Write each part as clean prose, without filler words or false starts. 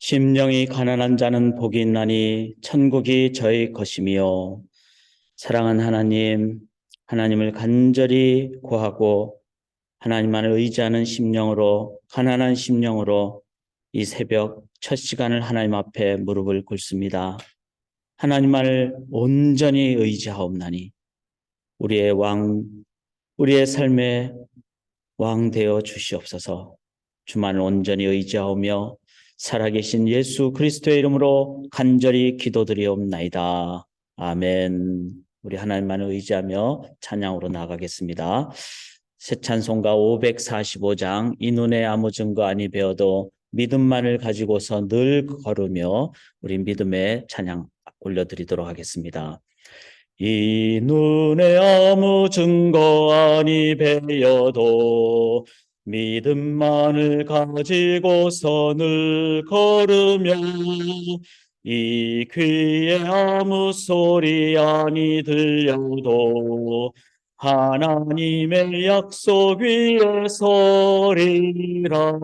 심령이 가난한 자는 복이 있나니 천국이 저희 것이며. 사랑하는 하나님, 하나님을 간절히 구하고 하나님만을 의지하는 심령으로, 가난한 심령으로 이 새벽 첫 시간을 하나님 앞에 무릎을 꿇습니다. 하나님만을 온전히 의지하옵나니 우리의 왕, 우리의 삶의 왕 되어 주시옵소서. 주만을 온전히 의지하오며 살아계신 예수 그리스도의 이름으로 간절히 기도드리옵나이다. 아멘. 우리 하나님만을 의지하며 찬양으로 나가겠습니다. 새 찬송가 545장 이 눈에 아무 증거 아니 배워도 믿음만을 가지고서 늘 걸으며 우리 믿음의 찬양 올려드리도록 하겠습니다. 이 눈에 아무 증거 아니 배여도 믿음만을 가지고서 늘 걸으며 이 귀에 아무 소리 아니 들려도 하나님의 약속 위에 서리라.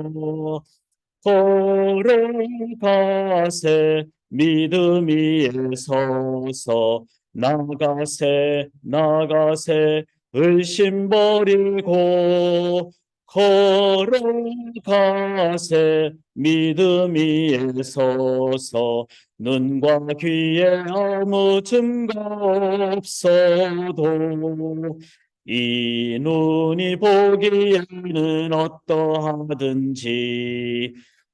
걸어가세 믿음 위에 서서 나가세 의심 버리고 걸어가세 믿음 위에 서서 눈과 귀에 아무 증거 없어도 이 눈이 보기에는 어떠하든지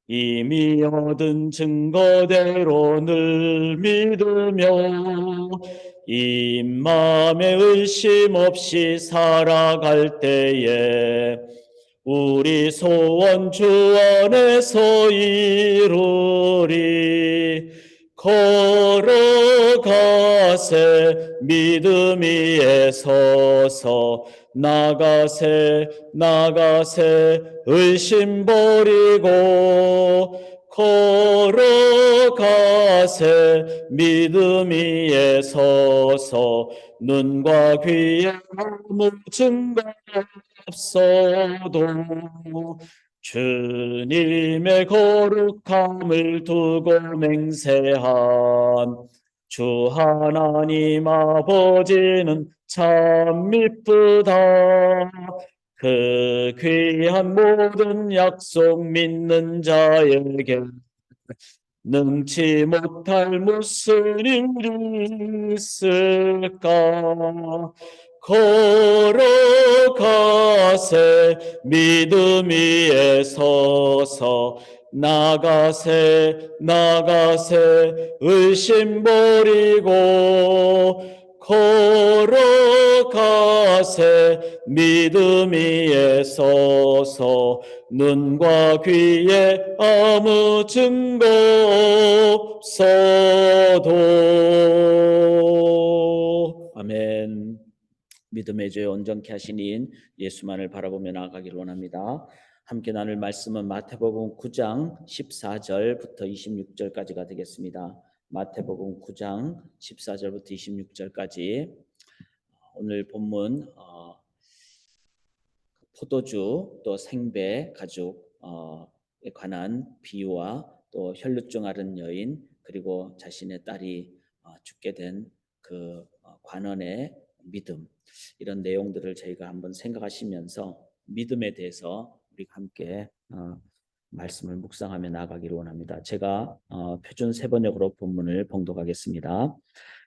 이미 얻은 증거대로 늘 믿으며 이 마음에 의심 없이 살아갈 때에 우리 소원 주 안에서 이루리. 걸어가세 믿음 위에 서서 나가세 의심 버리고 걸어가세 믿음 위에 서서 눈과 귀에 아무 증거 없어도 주님의 거룩함을 두고 맹세한 주 하나님 아버지는 참 미쁘다. 그 귀한 모든 약속 믿는 자에게 능치 못할 무슨 일이 있을까. 걸어가세 믿음 위에 서서 나가세 의심 버리고 걸어가세 믿음 위에 서서 눈과 귀에 아무 증거 없어도. 아멘. 믿음의 죄 온전케 하시는 예수만을 바라보며 나아가기를 원합니다. 함께 나눌 말씀은 마태복음 9장 14절부터 26절까지가 되겠습니다. 마태복음 9장 14절부터 26절까지. 오늘 본문 포도주 또 생배 가족에 관한 비유와 또 혈루증 앓은 여인 그리고 자신의 딸이 죽게 된 그 관원의 믿음, 이런 내용들을 저희가 한번 생각하시면서 믿음에 대해서 우리가 함께 말씀을 묵상하며 나아가기를 원합니다. 제가 표준 세번역으로 본문을 봉독하겠습니다.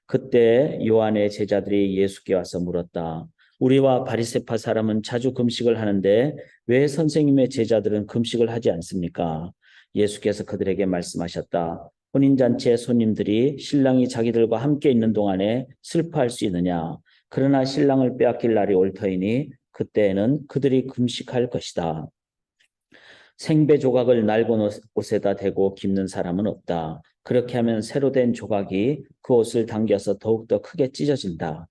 그때 요한의 제자들이 예수께 와서 물었다. 우리와 바리새파 사람은 자주 금식을 하는데 왜 선생님의 제자들은 금식을 하지 않습니까? 예수께서 그들에게 말씀하셨다. 혼인잔치에 손님들이 신랑이 자기들과 함께 있는 동안에 슬퍼할 수 있느냐? 그러나 신랑을 빼앗길 날이 올 터이니 그때에는 그들이 금식할 것이다. 생배 조각을 낡은 옷에다 대고 깁는 사람은 없다. 그렇게 하면 새로 된 조각이 그 옷을 당겨서 더욱더 크게 찢어진다.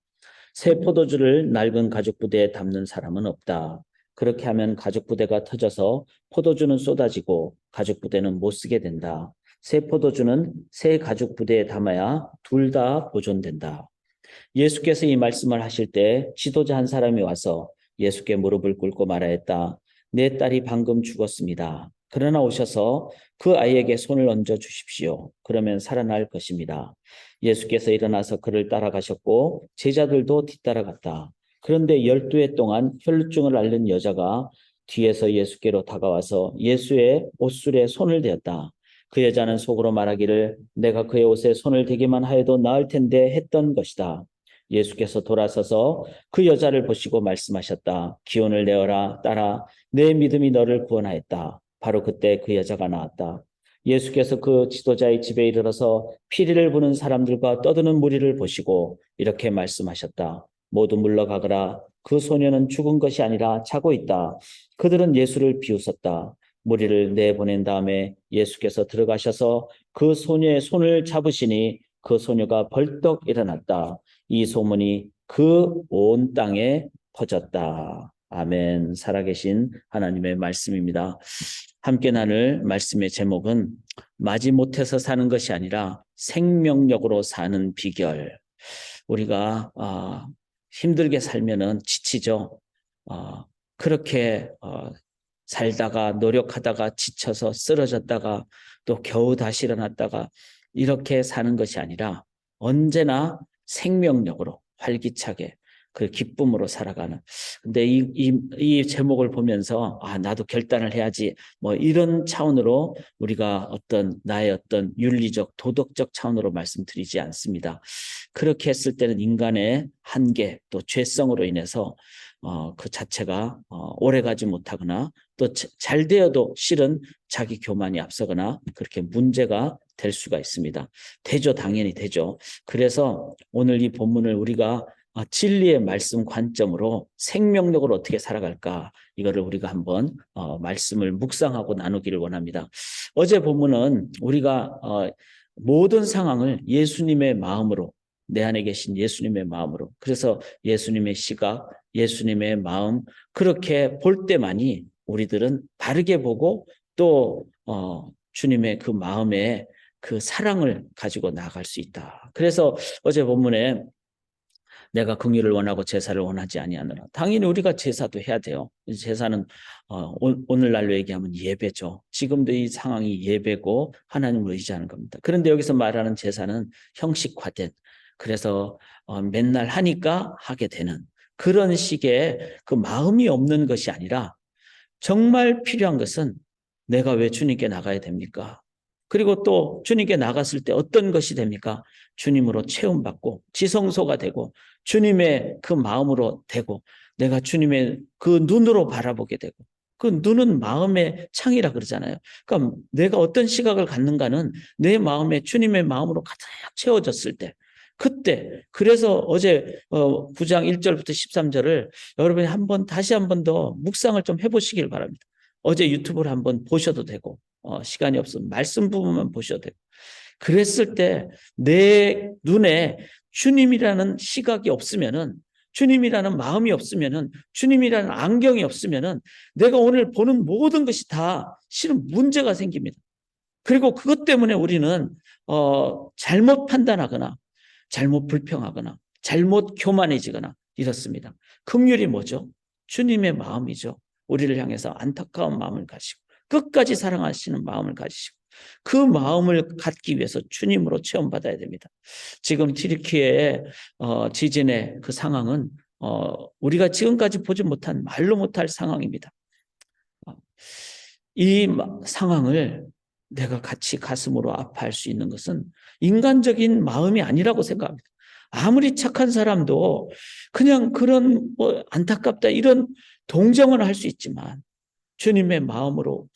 새 포도주를 낡은 가죽 부대에 담는 사람은 없다. 그렇게 하면 가죽 부대가 터져서 포도주는 쏟아지고 가죽 부대는 못 쓰게 된다. 새 포도주는 새 가죽 부대에 담아야 둘 다 보존된다. 예수께서 이 말씀을 하실 때 지도자 한 사람이 와서 예수께 무릎을 꿇고 말하였다. 내 딸이 방금 죽었습니다. 그러나 오셔서 그 아이에게 손을 얹어 주십시오. 그러면 살아날 것입니다. 예수께서 일어나서 그를 따라가셨고 제자들도 뒤따라갔다. 그런데 12해 동안 혈루증을 앓는 여자가 뒤에서 예수께로 다가와서 예수의 옷술에 손을 대었다. 그 여자는 속으로 말하기를 내가 그의 옷에 손을 대기만 하여도 나을 텐데 했던 것이다. 예수께서 돌아서서 그 여자를 보시고 말씀하셨다. 기운을 내어라, 딸아, 내 믿음이 너를 구원하였다. 바로 그때 그 여자가 나왔다. 예수께서 그 지도자의 집에 이르러서 피리를 부는 사람들과 떠드는 무리를 보시고 이렇게 말씀하셨다. 모두 물러가거라. 그 소녀는 죽은 것이 아니라 자고 있다. 그들은 예수를 비웃었다. 무리를 내보낸 다음에 예수께서 들어가셔서 그 소녀의 손을 잡으시니 그 소녀가 벌떡 일어났다. 이 소문이 그 온 땅에 퍼졌다. 아멘. 살아계신 하나님의 말씀입니다. 함께 나눌 말씀의 제목은 마지못해서 사는 것이 아니라 생명력으로 사는 비결. 우리가 힘들게 살면은 지치죠. 그렇게 살다가 노력하다가 지쳐서 쓰러졌다가 또 겨우 다시 일어났다가 이렇게 사는 것이 아니라 언제나 생명력으로 활기차게 그 기쁨으로 살아가는. 근데 이 제목을 보면서 나도 결단을 해야지 뭐 이런 차원으로 우리가 나의 어떤 윤리적 도덕적 차원으로 말씀드리지 않습니다. 그렇게 했을 때는 인간의 한계 또 죄성으로 인해서 그 자체가 오래가지 못하거나 또 잘 되어도 실은 자기 교만이 앞서거나 그렇게 문제가 될 수가 있습니다. 되죠. 당연히 되죠. 그래서 오늘 이 본문을 우리가 진리의 말씀 관점으로 생명력으로 어떻게 살아갈까 이거를 우리가 한번 말씀을 묵상하고 나누기를 원합니다. 어제 본문은 우리가 모든 상황을 예수님의 마음으로 내 안에 계신 예수님의 마음으로 그래서 예수님의 시각, 예수님의 마음 그렇게 볼 때만이 우리들은 바르게 보고 또 주님의 그 마음에 그 사랑을 가지고 나아갈 수 있다. 그래서 어제 본문에 내가 긍휼을 원하고 제사를 원하지 아니하노라. 당연히 우리가 제사도 해야 돼요. 제사는 오늘날로 얘기하면 예배죠. 지금도 이 상황이 예배고 하나님을 의지하는 겁니다. 그런데 여기서 말하는 제사는 형식화된 그래서 맨날 하니까 하게 되는 그런 식의 그 마음이 없는 것이 아니라 정말 필요한 것은 내가 왜 주님께 나가야 됩니까? 그리고 또 주님께 나갔을 때 어떤 것이 됩니까? 주님으로 체험받고 지성소가 되고 주님의 그 마음으로 되고 내가 주님의 그 눈으로 바라보게 되고 그 눈은 마음의 창이라 그러잖아요. 그러니까 내가 어떤 시각을 갖는가는 내 마음에 주님의 마음으로 가득 채워졌을 때 그때 그래서 어제 9장 1절부터 13절을 여러분이 다시 한 번 더 묵상을 좀 해보시길 바랍니다. 어제 유튜브를 한번 보셔도 되고 시간이 없으면 말씀 부분만 보셔도 되고 그랬을 때 내 눈에 주님이라는 시각이 없으면은 주님이라는 마음이 없으면은 주님이라는 안경이 없으면은 내가 오늘 보는 모든 것이 다 실은 문제가 생깁니다. 그리고 그것 때문에 우리는 잘못 판단하거나 잘못 불평하거나 잘못 교만해지거나 이렇습니다. 긍휼이 뭐죠? 주님의 마음이죠. 우리를 향해서 안타까운 마음을 가지고 끝까지 사랑하시는 마음을 가지시고 그 마음을 갖기 위해서 주님으로 체험받아야 됩니다. 지금 튀르키예의 지진의 그 상황은 우리가 지금까지 보지 못한 말로 못할 상황입니다. 이 상황을 내가 같이 가슴으로 아파할 수 있는 것은 인간적인 마음이 아니라고 생각합니다. 아무리 착한 사람도 그냥 그런 안타깝다 이런 동정은 할 수 있지만 주님의 마음으로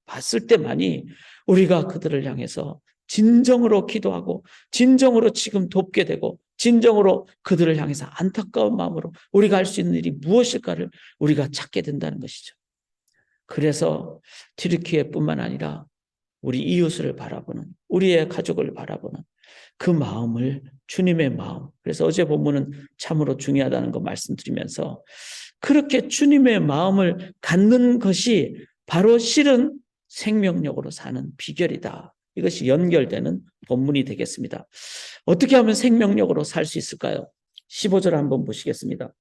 봤을 때만이 우리가 그들을 향해서 진정으로 기도하고 진정으로 지금 돕게 되고 진정으로 그들을 향해서 안타까운 마음으로 우리가 할 수 있는 일이 무엇일까를 우리가 찾게 된다는 것이죠. 그래서 튀르키예뿐만 아니라 우리 이웃을 바라보는 우리의 가족을 바라보는 그 마음을 주님의 마음 그래서 어제 본문은 참으로 중요하다는 거 말씀드리면서 그렇게 주님의 마음을 갖는 것이 바로 실은 생명력으로 사는 비결이다. 이것이 연결되는 본문이 되겠습니다. 어떻게 하면 생명력으로 살 수 있을까요? 15절 한번 보시겠습니다.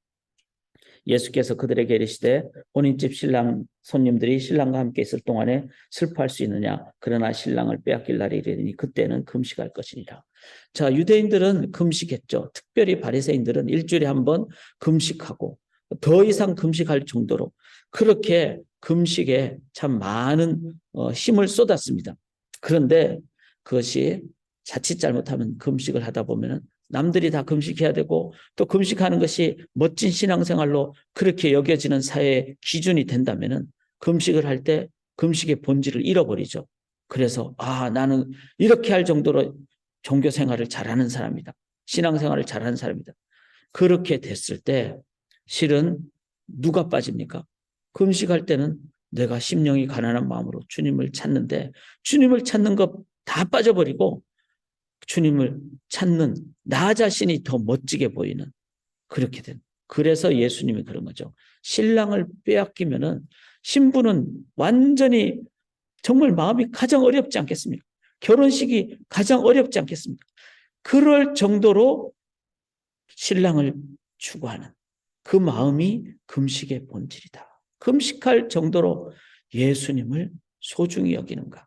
예수께서 그들에게 이르시되 혼인집 신랑 손님들이 신랑과 함께 있을 동안에 슬퍼할 수 있느냐? 그러나 신랑을 빼앗길 날이 이르니 그때는 금식할 것이니라. 자, 유대인들은 금식했죠. 특별히 바리새인들은 일주일에 한 번 금식하고 더 이상 금식할 정도로 그렇게 금식에 참 많은 힘을 쏟았습니다. 그런데 그것이 자칫 잘못하면 금식을 하다 보면은 남들이 다 금식해야 되고 또 금식하는 것이 멋진 신앙생활로 그렇게 여겨지는 사회의 기준이 된다면은 금식을 할 때 금식의 본질을 잃어버리죠. 그래서 나는 이렇게 할 정도로 종교 생활을 잘하는 사람이다. 신앙생활을 잘하는 사람이다. 그렇게 됐을 때 실은 누가 빠집니까? 금식할 때는 내가 심령이 가난한 마음으로 주님을 찾는데 주님을 찾는 것 다 빠져버리고 주님을 찾는 나 자신이 더 멋지게 보이는 그렇게 된. 그래서 예수님이 그런 거죠. 신랑을 빼앗기면은 신부는 완전히 정말 마음이 가장 어렵지 않겠습니까? 결혼식이 가장 어렵지 않겠습니까? 그럴 정도로 신랑을 추구하는 그 마음이 금식의 본질이다. 금식할 정도로 예수님을 소중히 여기는가.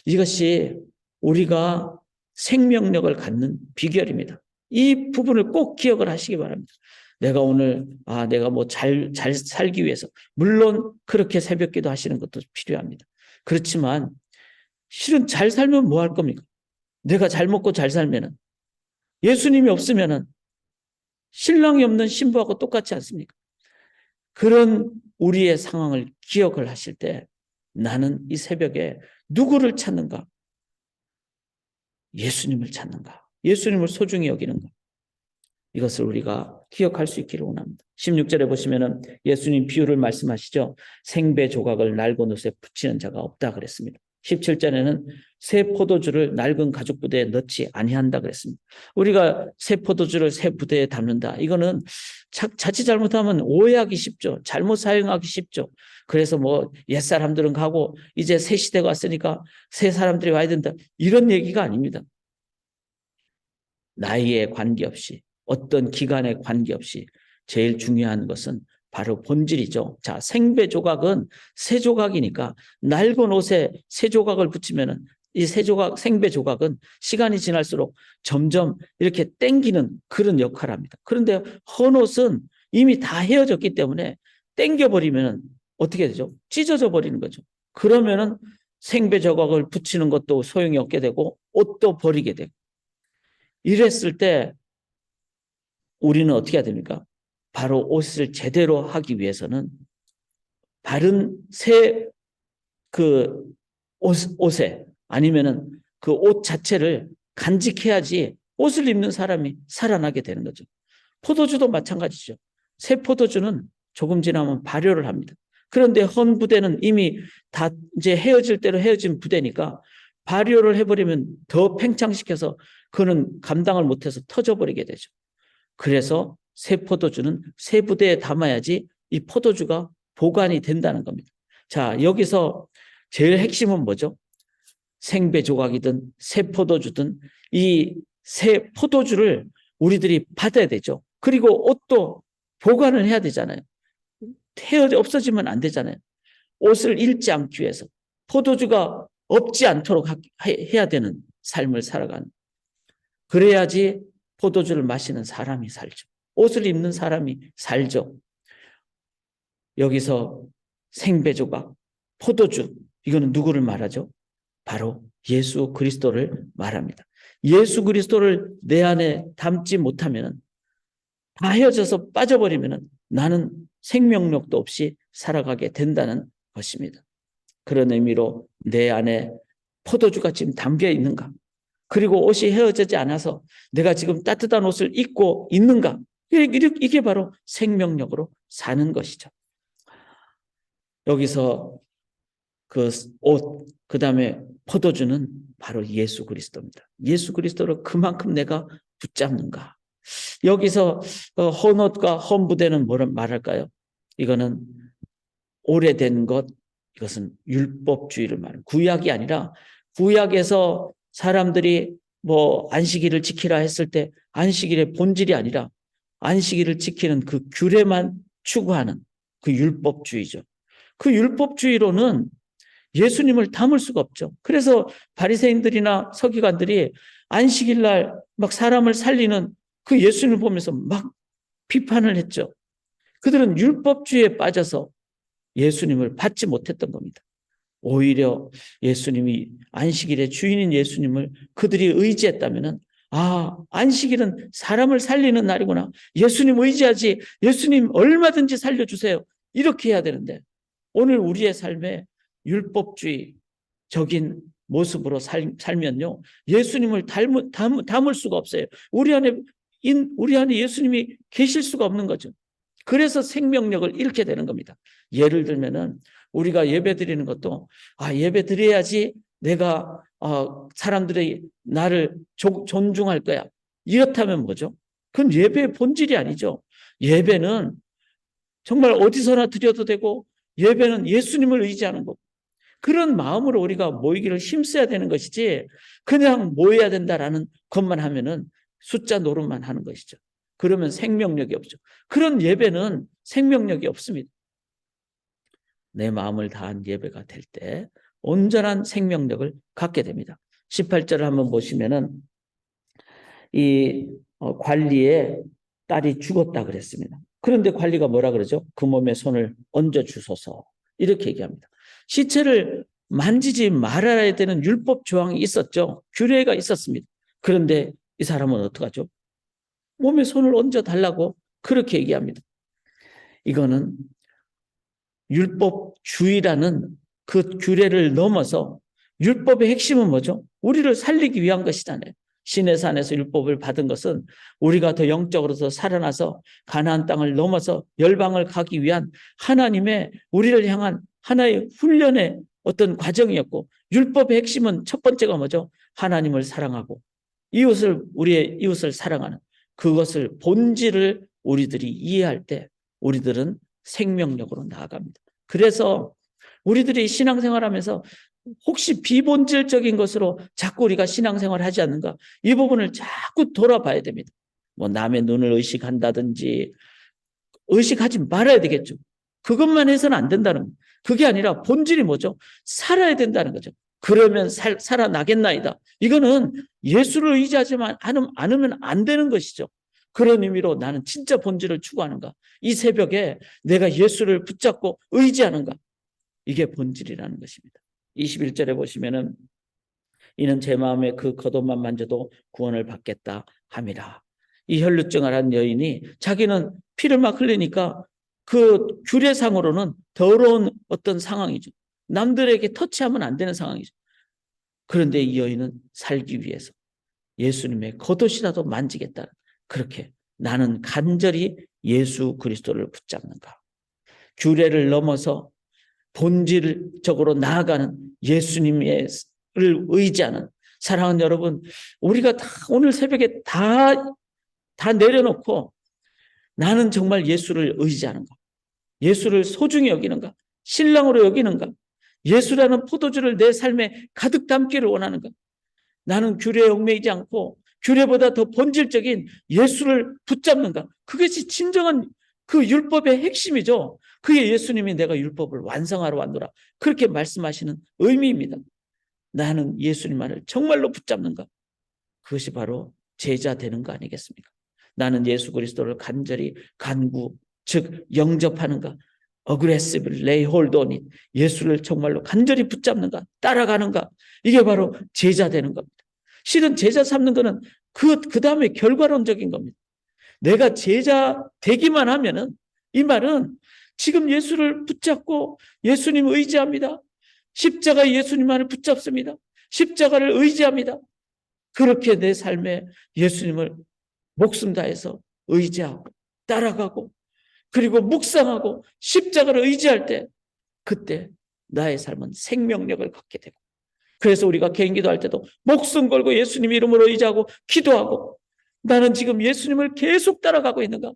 이것이 우리가 생명력을 갖는 비결입니다. 이 부분을 꼭 기억을 하시기 바랍니다. 내가 오늘 내가 뭐 잘 살기 위해서 물론 그렇게 새벽기도 하시는 것도 필요합니다. 그렇지만 실은 잘 살면 뭐 할 겁니까? 내가 잘 먹고 잘 살면은 예수님이 없으면은 신랑이 없는 신부하고 똑같지 않습니까? 그런 우리의 상황을 기억을 하실 때 나는 이 새벽에 누구를 찾는가? 예수님을 찾는가? 예수님을 소중히 여기는가? 이것을 우리가 기억할 수 있기를 원합니다. 16절에 보시면은 예수님 비유를 말씀하시죠. 생배 조각을 낡은 옷에 붙이는 자가 없다 그랬습니다. 17절에는 새 포도주를 낡은 가죽 부대에 넣지 아니한다 그랬습니다. 우리가 새 포도주를 새 부대에 담는다. 이거는 자칫 잘못하면 오해하기 쉽죠. 잘못 사용하기 쉽죠. 그래서 뭐 옛사람들은 가고 이제 새 시대가 왔으니까 새 사람들이 와야 된다. 이런 얘기가 아닙니다. 나이에 관계없이 어떤 기간에 관계없이 제일 중요한 것은 바로 본질이죠. 자, 생배 조각은 새 조각이니까 낡은 옷에 새 조각을 붙이면은 이 새 조각, 생배 조각은 시간이 지날수록 점점 이렇게 땡기는 그런 역할을 합니다. 그런데 헌 옷은 이미 다 헤어졌기 때문에 땡겨버리면 어떻게 되죠? 찢어져 버리는 거죠. 그러면은 생배 조각을 붙이는 것도 소용이 없게 되고 옷도 버리게 되고 이랬을 때 우리는 어떻게 해야 됩니까? 바로 옷을 제대로 하기 위해서는 바른 새 그 옷에 아니면은 그 옷 자체를 간직해야지 옷을 입는 사람이 살아나게 되는 거죠. 포도주도 마찬가지죠. 새 포도주는 조금 지나면 발효를 합니다. 그런데 헌 부대는 이미 다 이제 헤어질 대로 헤어진 부대니까 발효를 해버리면 더 팽창시켜서 그는 감당을 못해서 터져버리게 되죠. 그래서 새 포도주는 새 부대에 담아야지 이 포도주가 보관이 된다는 겁니다. 자, 여기서 제일 핵심은 뭐죠? 생배 조각이든 새 포도주든 이 새 포도주를 우리들이 받아야 되죠. 그리고 옷도 보관을 해야 되잖아요. 없어지면 안 되잖아요. 옷을 잃지 않기 위해서 포도주가 없지 않도록 해야 되는 삶을 살아가는. 그래야지 포도주를 마시는 사람이 살죠. 옷을 입는 사람이 살죠. 여기서 생배 조각, 포도주, 이거는 누구를 말하죠? 바로 예수 그리스도를 말합니다. 예수 그리스도를 내 안에 담지 못하면 다 헤어져서 빠져버리면 나는 생명력도 없이 살아가게 된다는 것입니다. 그런 의미로 내 안에 포도주가 지금 담겨 있는가? 그리고 옷이 헤어지지 않아서 내가 지금 따뜻한 옷을 입고 있는가? 이게 바로 생명력으로 사는 것이죠. 여기서 그 옷, 그 다음에 포도주는 바로 예수 그리스도입니다. 예수 그리스도를 그만큼 내가 붙잡는가? 여기서 헌옷과 헌부대는 뭐라 말할까요? 이거는 오래된 것, 이것은 율법주의를 말합니다. 구약이 아니라 구약에서 사람들이 뭐 안식일을 지키라 했을 때 안식일의 본질이 아니라 안식일을 지키는 그 규례만 추구하는 그 율법주의죠. 그 율법주의로는 예수님을 담을 수가 없죠. 그래서 바리새인들이나 서기관들이 안식일 날 막 사람을 살리는 그 예수님을 보면서 막 비판을 했죠. 그들은 율법주의에 빠져서 예수님을 받지 못했던 겁니다. 오히려 예수님이 안식일의 주인인 예수님을 그들이 의지했다면은 안식일은 사람을 살리는 날이구나. 예수님 의지하지. 예수님 얼마든지 살려주세요. 이렇게 해야 되는데 오늘 우리의 삶에 율법주의적인 모습으로 살면요. 예수님을 담을 수가 없어요. 우리 안에 예수님이 계실 수가 없는 거죠. 그래서 생명력을 잃게 되는 겁니다. 예를 들면은 우리가 예배 드리는 것도 예배 드려야지 내가 사람들이 나를 존중할 거야. 이렇다면 뭐죠? 그건 예배의 본질이 아니죠. 예배는 정말 어디서나 드려도 되고 예배는 예수님을 의지하는 거고 그런 마음으로 우리가 모이기를 힘써야 되는 것이지 그냥 모여야 된다라는 것만 하면은 숫자 노름만 하는 것이죠. 그러면 생명력이 없죠. 그런 예배는 생명력이 없습니다. 내 마음을 다한 예배가 될 때 온전한 생명력을 갖게 됩니다. 18절을 한번 보시면은 이 관리의 딸이 죽었다 그랬습니다. 그런데 관리가 뭐라 그러죠? 그 몸에 손을 얹어 주소서 이렇게 얘기합니다. 시체를 만지지 말아야 되는 율법 조항이 있었죠. 규례가 있었습니다. 그런데 이 사람은 어떡하죠? 몸에 손을 얹어 달라고 그렇게 얘기합니다. 이거는 율법주의라는 그 규례를 넘어서 율법의 핵심은 뭐죠? 우리를 살리기 위한 것이잖아요. 시내산에서 율법을 받은 것은 우리가 더 영적으로 더 살아나서 가나안 땅을 넘어서 열방을 가기 위한 하나님의 우리를 향한 하나의 훈련의 어떤 과정이었고 율법의 핵심은 첫 번째가 뭐죠? 하나님을 사랑하고 우리의 이웃을 사랑하는 그것을 본질을 우리들이 이해할 때 우리들은 생명력으로 나아갑니다. 그래서 우리들이 신앙생활하면서 혹시 비본질적인 것으로 자꾸 우리가 신앙생활을 하지 않는가? 이 부분을 자꾸 돌아봐야 됩니다. 뭐 남의 눈을 의식한다든지 의식하지 말아야 되겠죠. 그것만 해서는 안 된다는 거예요. 그게 아니라 본질이 뭐죠? 살아야 된다는 거죠. 그러면 살아나겠나이다. 이거는 예수를 의지하지만 않으면 안 되는 것이죠. 그런 의미로 나는 진짜 본질을 추구하는가? 이 새벽에 내가 예수를 붙잡고 의지하는가? 이게 본질이라는 것입니다. 21절에 보시면은 이는 제 마음에 그 겉옷만 만져도 구원을 받겠다 함이라. 이 혈루증을 한 여인이 자기는 피를 막 흘리니까 그 규례상으로는 더러운 어떤 상황이죠. 남들에게 터치하면 안 되는 상황이죠. 그런데 이 여인은 살기 위해서 예수님의 겉옷이라도 만지겠다. 그렇게 나는 간절히 예수 그리스도를 붙잡는가. 규례를 넘어서 본질적으로 나아가는 예수님을 의지하는 사랑하는 여러분, 우리가 다 오늘 새벽에 다 내려놓고 나는 정말 예수를 의지하는가? 예수를 소중히 여기는가? 신랑으로 여기는가? 예수라는 포도주를 내 삶에 가득 담기를 원하는가? 나는 규례에 얽매이지 않고 규례보다 더 본질적인 예수를 붙잡는가? 그것이 진정한 그 율법의 핵심이죠. 그게 예수님이 내가 율법을 완성하러 왔노라. 그렇게 말씀하시는 의미입니다. 나는 예수님만을 정말로 붙잡는가? 그것이 바로 제자 되는 거 아니겠습니까? 나는 예수 그리스도를 간절히 즉 영접하는가? aggressively lay hold on it. 예수를 정말로 간절히 붙잡는가? 따라가는가? 이게 바로 제자 되는 겁니다. 실은 제자 삼는 거는 그 다음에 결과론적인 겁니다. 내가 제자 되기만 하면은 이 말은 지금 예수를 붙잡고 예수님 의지합니다. 십자가 예수님만을 붙잡습니다. 십자가를 의지합니다. 그렇게 내 삶에 예수님을 목숨 다해서 의지하고 따라가고 그리고 묵상하고 십자가를 의지할 때 그때 나의 삶은 생명력을 갖게 되고 그래서 우리가 개인 기도할 때도 목숨 걸고 예수님 이름으로 의지하고 기도하고 나는 지금 예수님을 계속 따라가고 있는가?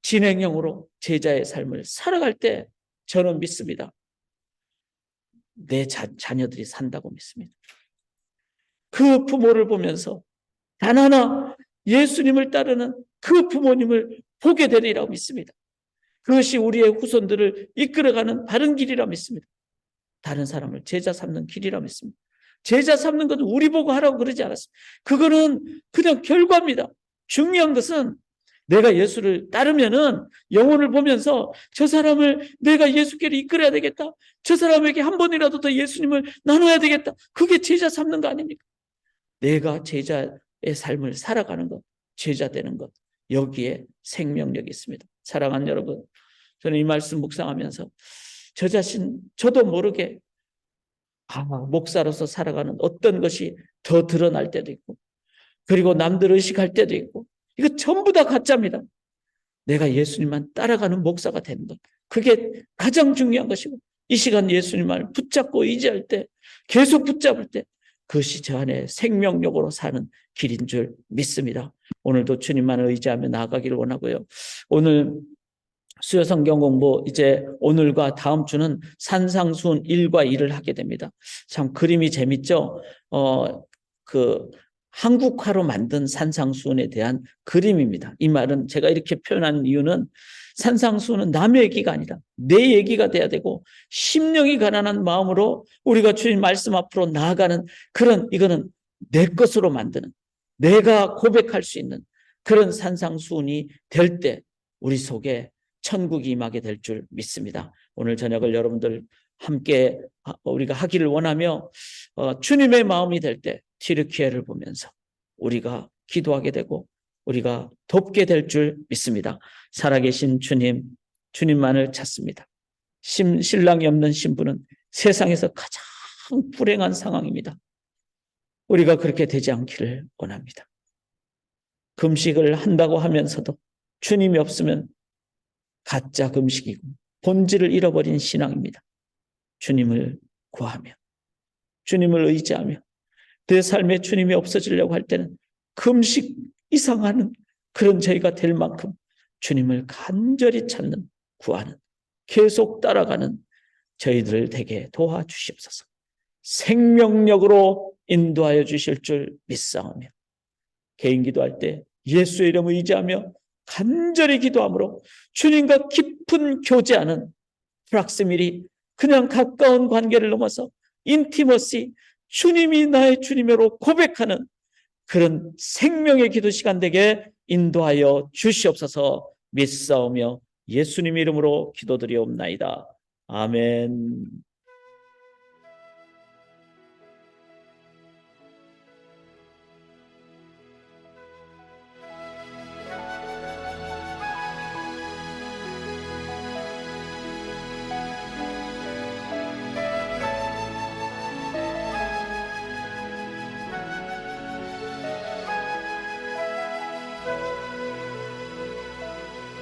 진행형으로 제자의 삶을 살아갈 때 저는 믿습니다. 내 자녀들이 산다고 믿습니다. 그 부모를 보면서 단 하나 예수님을 따르는 그 부모님을 보게 되리라고 믿습니다. 그것이 우리의 후손들을 이끌어가는 바른 길이라 믿습니다. 다른 사람을 제자 삼는 길이라 믿습니다. 제자 삼는 것은 우리 보고 하라고 그러지 않았습니다. 그거는 그냥 결과입니다. 중요한 것은 내가 예수를 따르면은 영혼을 보면서 저 사람을 내가 예수께로 이끌어야 되겠다. 저 사람에게 한 번이라도 더 예수님을 나눠야 되겠다. 그게 제자 삼는 거 아닙니까? 내가 제자의 삶을 살아가는 것, 제자 되는 것, 여기에 생명력이 있습니다. 사랑하는 여러분, 저는 이 말씀 묵상하면서 저 자신, 저도 모르게 목사로서 살아가는 어떤 것이 더 드러날 때도 있고, 그리고 남들 의식할 때도 있고, 이거 전부 다 가짜입니다. 내가 예수님만 따라가는 목사가 되는 것, 그게 가장 중요한 것이고, 이 시간 예수님을 붙잡고 의지할 때, 계속 붙잡을 때, 그것이 저 안에 생명력으로 사는 길인 줄 믿습니다. 오늘도 주님만을 의지하며 나아가기를 원하고요. 오늘 수요 성경 공부, 이제 오늘과 다음 주는 산상수훈 1과 2를 하게 됩니다. 참 그림이 재밌죠? 한국화로 만든 산상수훈에 대한 그림입니다. 이 말은 제가 이렇게 표현하는 이유는 산상수훈은 남의 얘기가 아니라 내 얘기가 돼야 되고, 심령이 가난한 마음으로 우리가 주님 말씀 앞으로 나아가는 그런, 이거는 내 것으로 만드는, 내가 고백할 수 있는 그런 산상수훈이 될 때 우리 속에 천국이 임하게 될 줄 믿습니다. 오늘 저녁을 여러분들 함께 우리가 하기를 원하며, 주님의 마음이 될 때 튀르키예를 보면서 우리가 기도하게 되고 우리가 돕게 될 줄 믿습니다. 살아계신 주님, 주님만을 찾습니다. 신랑이 없는 신부는 세상에서 가장 불행한 상황입니다. 우리가 그렇게 되지 않기를 원합니다. 금식을 한다고 하면서도 주님이 없으면 가짜 금식이고 본질을 잃어버린 신앙입니다. 주님을 구하며, 주님을 의지하며, 내 삶에 주님이 없어지려고 할 때는 금식 이상하는 그런 저희가 될 만큼 주님을 간절히 찾는, 구하는, 계속 따라가는 저희들 되게 도와주시옵소서. 생명력으로 인도하여 주실 줄 믿사오며, 개인 기도할 때 예수의 이름을 의지하며 간절히 기도함으로 주님과 깊은 교제하는 프락시밀이, 그냥 가까운 관계를 넘어서 인티머시, 주님이 나의 주님으로 고백하는 그런 생명의 기도 시간 되게 인도하여 주시옵소서. 믿사오며 예수님 이름으로 기도드리옵나이다. 아멘.